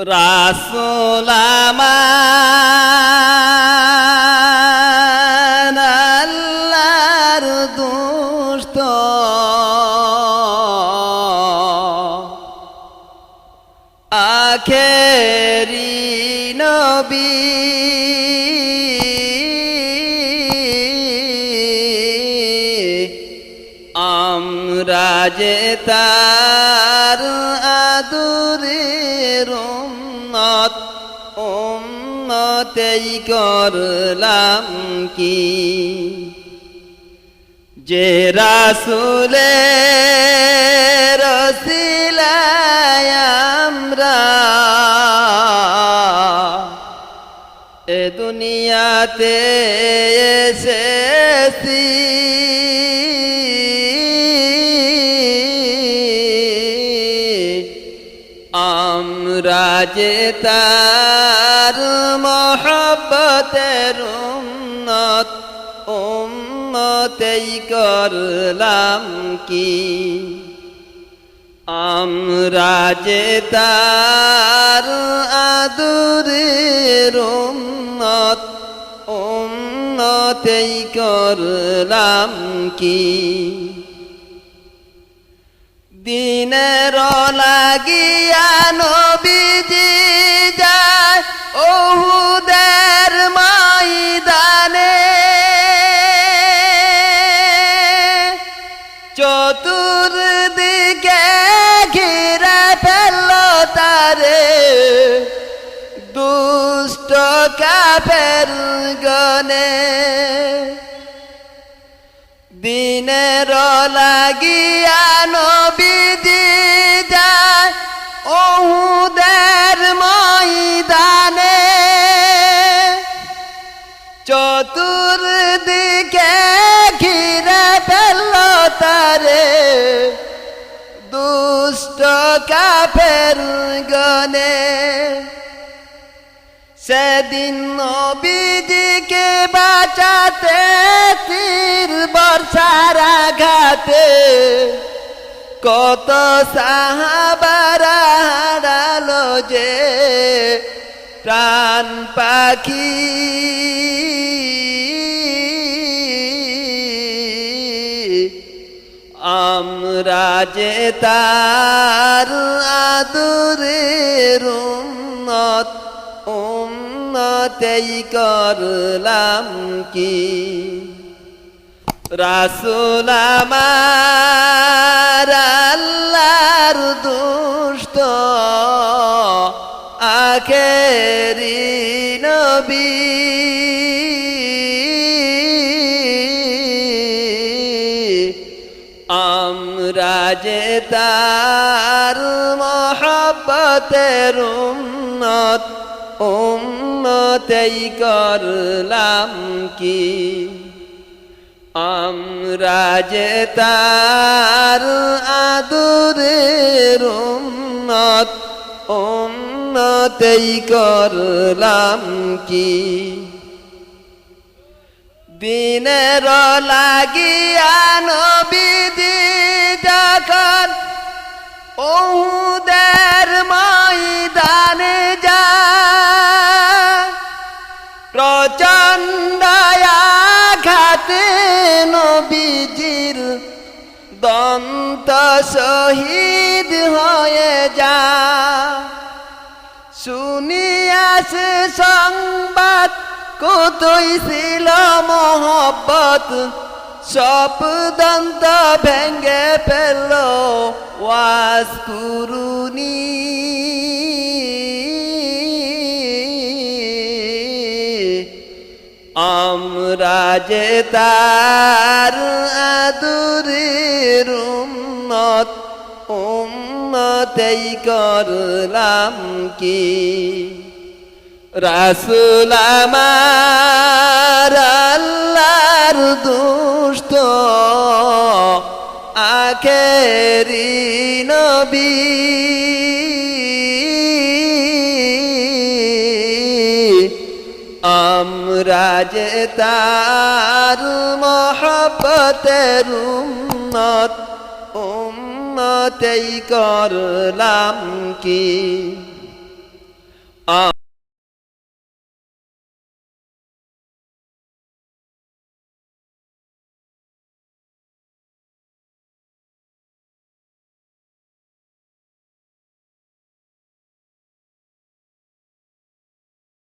রাসূল আমার আল্লাহর দোস্ত আখেরি নবী আমরা যে তার আদরের উম্মত উম্মতেই করলাম কি যে রাসূলের ওসিলায় আমরা এ দুনিয়াতে এসেছি আমরা যে তার মহব্বতের উম্মত উম্মতেই করলাম কি আমরা যে তার আদরের উম্মত উম্মতেই করলাম কি দিনের লাগিয়া নবীজি যায় উহুদের ময়দানে চতুর্দিকে ঘিরে ফেলল তারে দুষ্ট কাফের গনে দিনের লাগিয়া নবীজি যায় উহুদের ময়দানে চতুর্দিকে ঘিরে ফেলল তারে দুষ্ট কাফের গনে সেদিন নবীজিকে বাঁচাতে তীর বর্ষার আঘাতে কত সাহাবারা হারালো যে প্রাণ পাখি আমরা যে তার আদরের উম্মত উম্মতেই করলাম কি রাসূল আমার আল্লাহর দোস্ত আখেরি নবী আমরা যে তার মহব্বতের উম্মত উম্মতেই করলাম কি আমরা যে তার আদরের উম্মত উম্মতেই করলাম কি দিনের লাগিয়া নবীজি যখন উহুদের ময়দানে যায় প্রচণ্ড আঘাতে নবীজির দন্ত শহীদ হয়ে যায় শুনিয়াছে সংবাদ কতই ছিল মহব্বত সব দন্ত ভেঙ্গে ফেলল ওয়াজ কুরুনি আমরা যে তার আদরের উম্মত উম্মতেই করলাম কি রাসূল আমার আল্লাহর দোস্ত আখেরি নবী আমরা যে তার মহব্বতের উম্মত উম্মত। উম্মতেই করলাম কি রাসূল আমার আল্লাহর দোস্ত আখেরি নবী আমরা যে তার মহব্বতের উম্মত উম্মতেই করলাম কি রাসূল আমার আল্লাহর দোস্ত আখেরি নবী আমরা যে তার মহব্বতের উম্মত উম্মতেই করলাম কি আমরা যে তার মহব্বতের উম্মত উম্মতেই করলাম কি आ